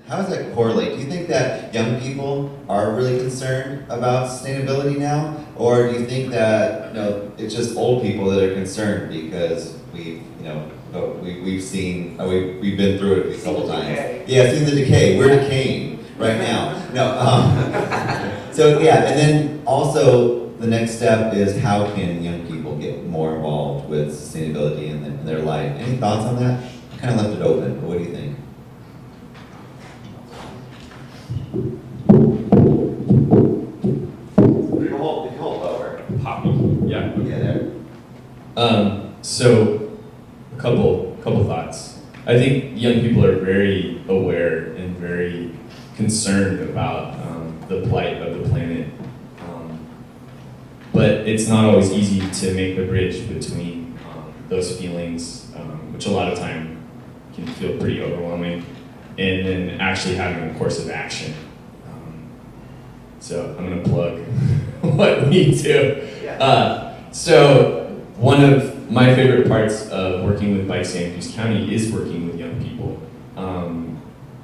How does that correlate? Do you think that young people are really concerned about sustainability now? Or do you think that, it's just old people that are concerned because we've seen, we've been through it a couple times. Yeah, seen the decay. We're decaying right now. No, so yeah, and then also the next step is how can young people get more involved with sustainability in their life? Any thoughts on that? I kind of left it open, but what do you think? If you hold lower. Poppy. Yeah. Okay. Yeah, there. So a couple thoughts. I think young people are very aware and very concerned about the plight of the planet. But it's not always easy to make the bridge between those feelings, which a lot of time can feel pretty overwhelming, and then actually having a course of action. So I'm going to plug what we do. So one of my favorite parts of working with Bike Santa Cruz County is working with young people.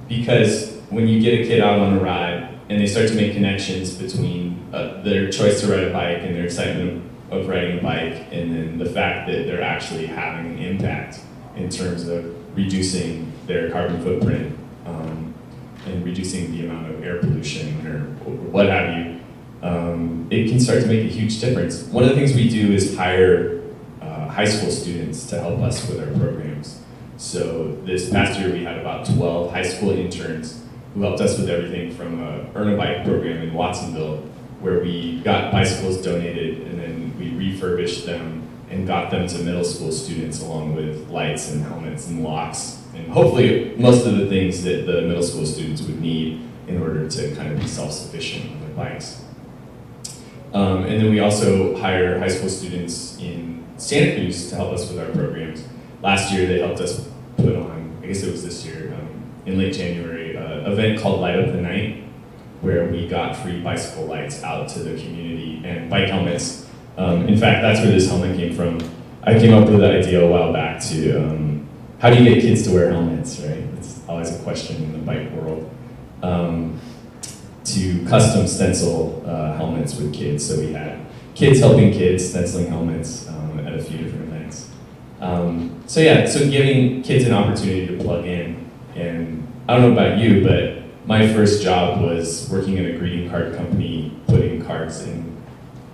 Because when you get a kid out on a ride and they start to make connections between their choice to ride a bike and their excitement of riding a bike, and then the fact that they're actually having an impact in terms of reducing their carbon footprint, and reducing the amount of air pollution or what have you, it can start to make a huge difference. One of the things we do is hire high school students to help us with our programs. So this past year we had about 12 high school interns who helped us with everything from a Earn a Bike program in Watsonville, where we got bicycles donated and then we refurbished them and got them to middle school students along with lights and helmets and locks, and hopefully most of the things that the middle school students would need in order to kind of be self-sufficient on their bikes. And then we also hire high school students in Santa Cruz to help us with our programs. Last year they helped us put on, I guess it was this year, in late January, an event called Light Up the Night, where we got free bicycle lights out to the community and bike helmets. In fact, that's where this helmet came from. I came up with that idea a while back to, how do you get kids to wear helmets, right? It's always a question in the bike world. To custom stencil helmets with kids. So we had kids helping kids stenciling helmets at a few different events. So giving kids an opportunity to plug in. And I don't know about you, but my first job was working in a greeting card company, putting cards in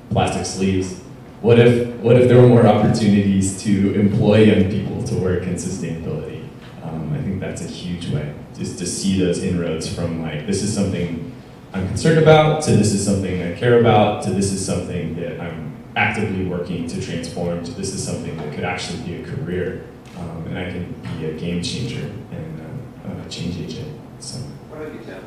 plastic sleeves. What if there were more opportunities to employ young people to work in sustainability? I think that's a huge way, just to see those inroads from like, this is something I'm concerned about, to this is something I care about, to this is something that I'm actively working to transform, to this is something that could actually be a career, and I can be a game changer and a change agent. So. What about you, Tim?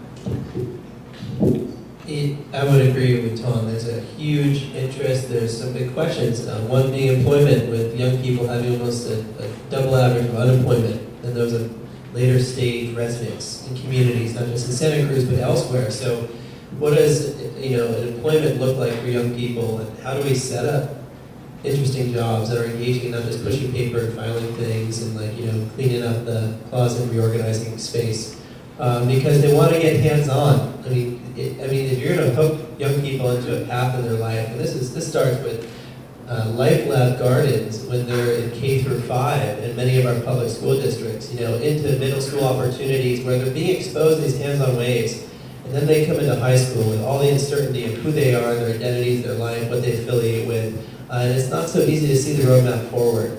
I would agree with Tom. There's a huge interest. There's some big questions. One being employment, with young people having almost a double average of unemployment, and those are later stage residents in communities, not just in Santa Cruz but elsewhere. So, what does an employment look like for young people, and how do we set up interesting jobs that are engaging, not just pushing paper and filing things and cleaning up the closet and reorganizing space, because they want to get hands-on. I mean, if you're going to hook young people into a path in their life, and this starts with Life Lab gardens when they're in K through 5 in many of our public school districts, into middle school opportunities where they're being exposed to these hands-on ways. And then they come into high school with all the uncertainty of who they are, their identities, their life, what they affiliate with. And it's not so easy to see the roadmap forward.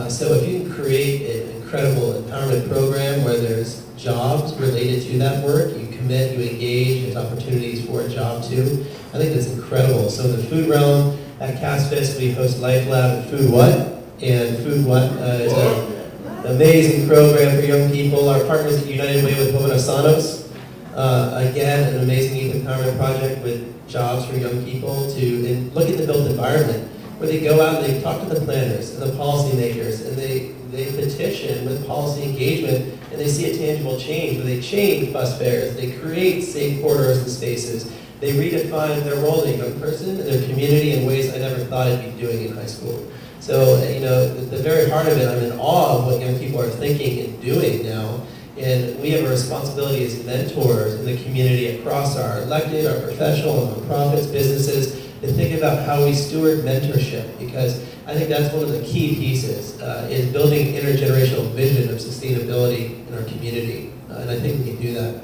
So if you can create an incredible empowerment program where there's jobs related to that work, you commit, you engage, there's opportunities for a job too, I think that's incredible. So in the food realm, at CASFIS, we host Life Lab and Food What? And Food What is an amazing program for young people. Our partners at United Way with Jovenasanos, again, an amazing youth empowerment project with jobs for young people to look at the built environment, where they go out and they talk to the planners and the policymakers, and they petition with policy engagement, and they see a tangible change, where they change bus fares, they create safe corridors and spaces, they redefine their role as a young person in their community in ways I never thought I'd be doing in high school. So, at the very heart of it, I'm in awe of what young people are thinking and doing now. And we have a responsibility as mentors in the community across our elected, our professional, nonprofits, businesses, to think about how we steward mentorship, because I think that's one of the key pieces, is building intergenerational vision of sustainability in our community. And I think we can do that.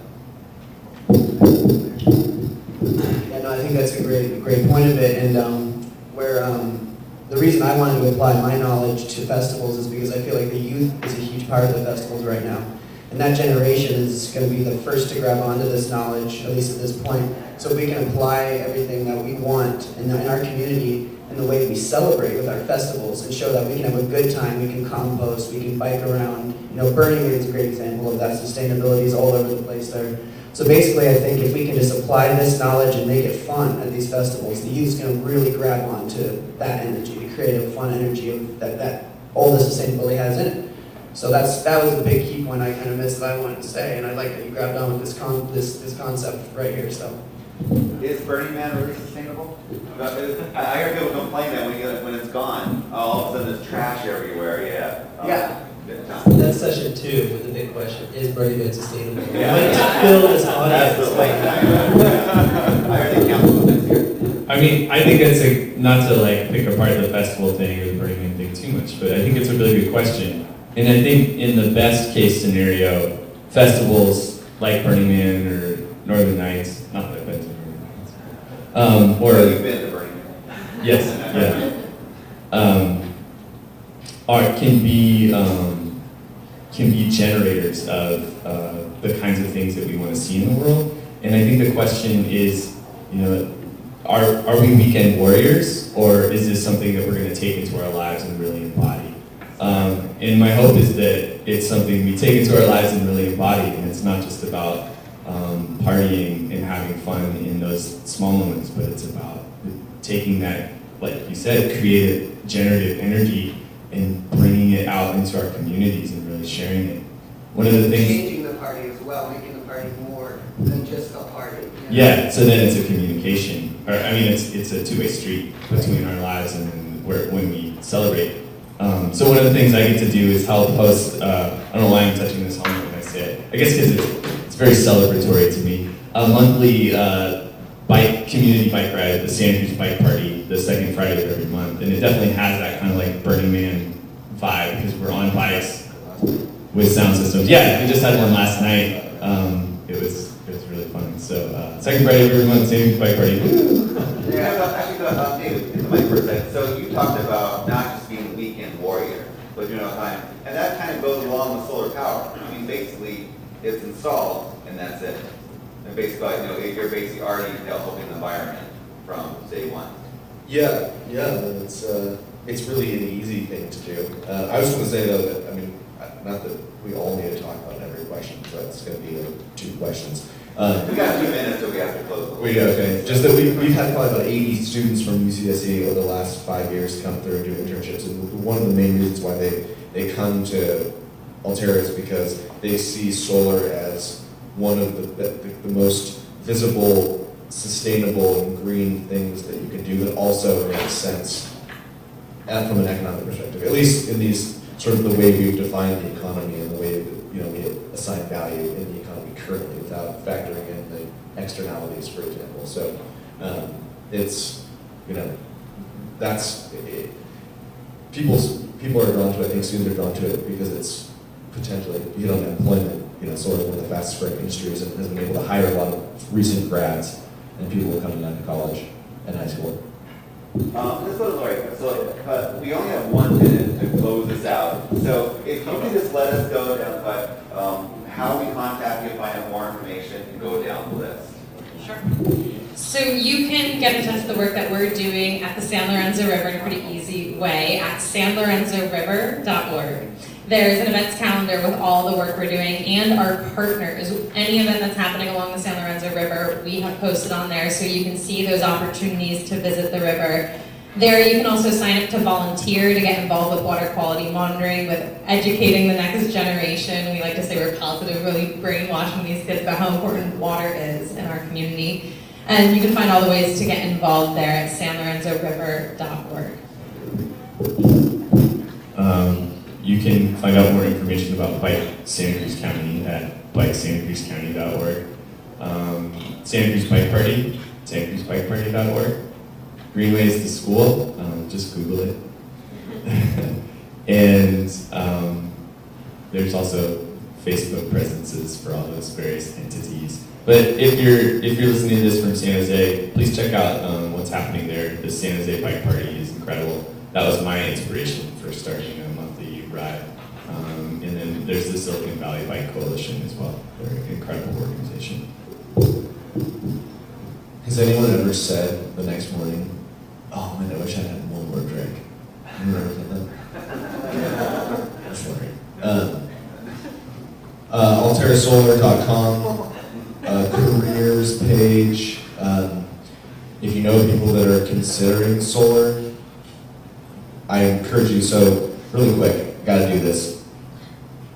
Yeah, no, I think that's a great point of it, and the reason I wanted to apply my knowledge to festivals is because I feel like the youth is a huge part of the festivals right now. And that generation is going to be the first to grab onto this knowledge, at least at this point. So we can apply everything that we want in our community in the way we celebrate with our festivals and show that we can have a good time, we can compost, we can bike around. You know, Burning Man is a great example of that. Sustainability is all over the place there. So basically, I think if we can just apply this knowledge and make it fun at these festivals, the youth's going to really grab onto that energy, to create a fun energy of that all the sustainability has in it. So that was the big key point I kind of missed that I wanted to say, and I like that you grabbed on with this concept right here. So, is Burning Man really sustainable? I hear people complain that when it's gone, all of a sudden there's trash everywhere. Yeah. Yeah. That's session 2 with the big question: is Burning Man sustainable? Yeah. When to fill this audience? That's the point. I already counted next year. I mean, I think it's not to like pick apart the festival thing or the Burning Man thing too much, but I think it's a really good question. And I think in the best case scenario, festivals like Burning Man or Northern Nights, not that I've been to Northern Nights, Or you've been to Burning Man. yes, yeah, can be generators of the kinds of things that we want to see in the world. And I think the question is, you know, are we weekend warriors, or is this something that we're going to take into our lives and really embody? And my hope is that it's something we take into our lives and really embody, and it's not just about partying and having fun in those small moments, but it's about taking that, like you said, creative, generative energy and bringing it out into our communities and really sharing it. One of the things... Changing the party as well, making the party more than just a party. You know? Yeah, so then it's a communication. Or, I mean, it's a two-way street between our lives and then when we celebrate. So one of the things I get to do is help host, I don't know why I'm touching this home when I say it, I guess because it's very celebratory to me, a monthly community bike ride, the Santa Cruz Bike Party, the second Friday of every month. And it definitely has that kind of like Burning Man vibe, because we're on bikes with sound systems. Yeah, we just had one last night. It was really fun. So second Friday of every month, Santa Cruz Bike Party. Yeah, actually, David, in the mic for a second. So you talked about not just being a weekend warrior, but you know time, and that kind of goes along with solar power. I mean, basically, it's installed, and that's it. And basically, you know, you're basically already helping the environment from day one. Yeah, it's really an easy thing to do. I was going to say though that, I mean, not that we all need to talk about every question, but it's going to be 2 questions. We got 2 minutes, so we have to close. Okay. Just that we've had probably about 80 students from UCSC over the last 5 years come through and do internships, and one of the main reasons why they come to Altera is because they see solar as one of the most visible, sustainable, and green things that you can do, but also makes sense from an economic perspective, at least in these sort of the way we've defined the economy and the way that, you know, we assign value in the economy currently without factoring in the externalities, for example. So it's, you know, that's it. People are drawn to it. I think students are drawn to it because it's potentially, you know, employment, you know, sort of one of the fastest growing industries, and has been able to hire a lot of recent grads and people who are coming out of college and high school. This was right. So we only have 1 minute to close this out. So if you could just let us go down, how we contact you, find out more information, and go down the list. Sure. So you can get in touch with the work that we're doing at the San Lorenzo River in a pretty easy way at sanlorenzoriver.org. There's an events calendar with all the work we're doing and our partners. Any event that's happening along the San Lorenzo River, we have posted on there so you can see those opportunities to visit the river. There you can also sign up to volunteer to get involved with water quality monitoring, with educating the next generation. We like to say we're positive, really brainwashing these kids about how important water is in our community. And you can find all the ways to get involved there at sanlorenzoriver.org. You can find out more information about Bike Santa Cruz County at bikesantacruzcounty.org. Santa Cruz Bike Party, santacruzbikeparty.org. Greenways to School, just Google it. And there's also Facebook presences for all those various entities. But if you're listening to this from San Jose, please check out what's happening there. The San Jose Bike Party is incredible. That was my inspiration for starting a monthly ride. And then there's the Silicon Valley Bike Coalition as well. They're an incredible organization. Has anyone ever said the next morning, "Oh man, I wish I had one more drink"? Anyone ever said that? That's worrying. AlteraSolar.com, careers page. If you know people that are considering solar, I encourage you. So really quick, got to do this.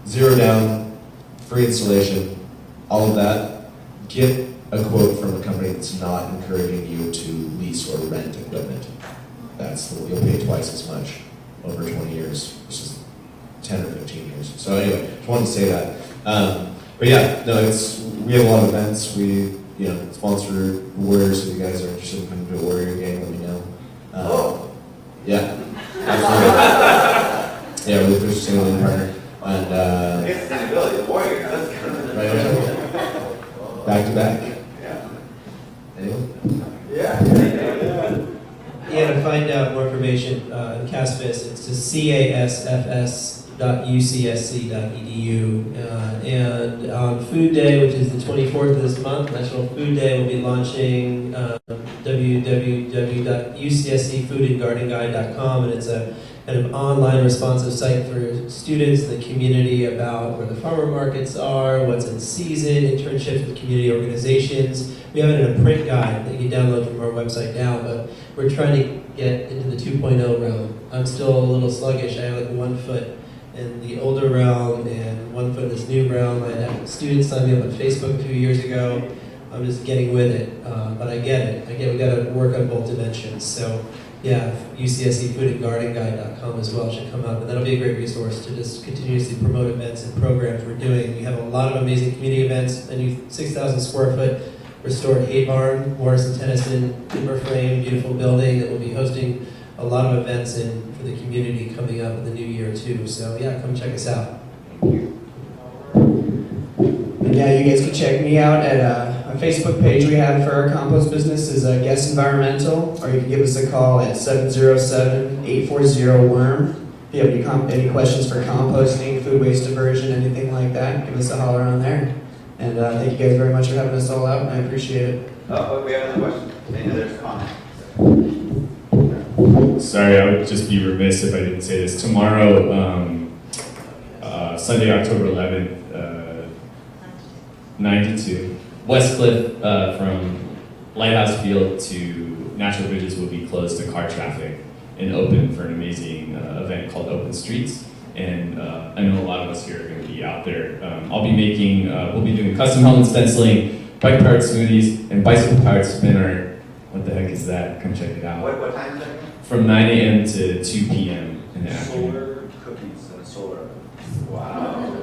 0 down, free installation, all of that. Get a quote from a company that's not encouraging you to lease or rent equipment. You'll pay twice as much over 20 years versus 10 or 15 years. So anyway, just wanted to say that. But yeah, no, we have a lot of events. We sponsor Warriors. So if you guys are interested in coming to a Warrior game, let me know. Yeah, absolutely. Yeah, we're the official St. partner. And It's sustainability, the Warriors. right, back to back. Yeah. Anyone? Yeah. Yeah, to find out more information in CASFS, it's just casfs.ucsc.edu. And on Food Day, which is the 24th of this month, National Food Day, we'll be launching www.ucscfoodandgardenguide.com, and it's a kind of online responsive site for students in the community about where the farmer markets are, what's in season, internships with community organizations. We have it in a print guide that you can download from our website now, but we're trying to get into the 2.0 realm. I'm still a little sluggish. I have like 1 foot in the older realm and 1 foot in this new realm. I had students sign me up on Facebook a few years ago. I'm just getting with it, but I get it. We got to work on both dimensions. So yeah, UCSCfoodandgardenguide.com as well should come up, and that'll be a great resource to just continuously promote events and programs we're doing. We have a lot of amazing community events, a new 6,000 square foot restored hay barn, Morrison Tennyson, timber frame, beautiful building that will be hosting a lot of events for the community coming up in the new year too. So yeah, come check us out. And yeah, you guys can check me out at a Facebook page we have for our compost business is Guess Environmental, or you can give us a call at 707-840-WORM. If you have any questions for composting, food waste diversion, anything like that, give us a holler on there. And thank you guys very much for having us all out, and I appreciate it. Oh, we have another question. Any other comments? Sorry, I would just be remiss if I didn't say this. Tomorrow, Sunday, October 11th, 9 to 2, Westcliff from Lighthouse Field to Natural Bridges will be closed to car traffic and open for an amazing event called Open Streets. And I know a lot of us here are going to be out there. We'll be doing custom helmet stenciling, bike powered smoothies, and bicycle powered spin art. What the heck is that? Come check it out. What time is it? From 9 a.m. to 2 p.m. in the afternoon. Solar cookies and solar. Wow.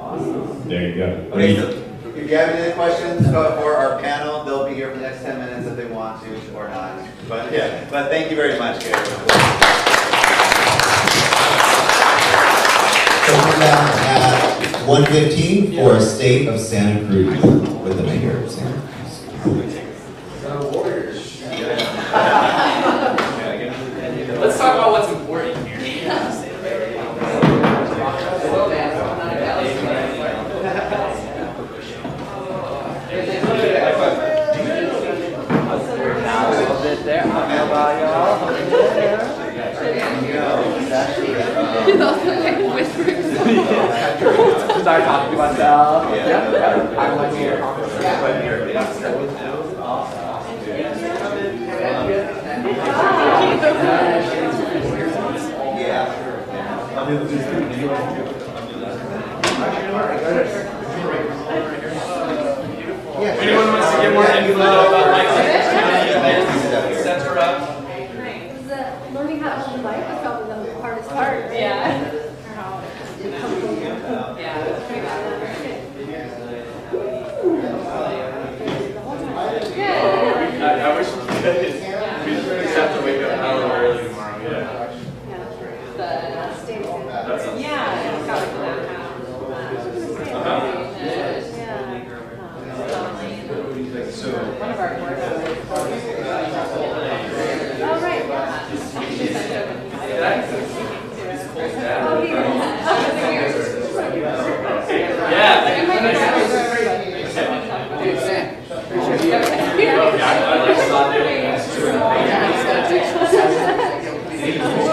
Awesome. There you go. Okay, so if you have any other questions for our panel, they'll be here for the next 10 minutes if they want to or not. But yeah, but thank you very much, guys. So we're down at 1:15 for State of Santa Cruz with the mayor of Santa Cruz. Let's talk about what's important here. Start talking to myself. I want to hear. Anyone wants to get more info about like etc. Learning how to hold the bike is probably the hardest part. Yeah. just have to wake up an hour early tomorrow. Yeah. Yeah, it's got like that So. one of our board members. Oh, right, yeah. Oh, here. Yeah. I like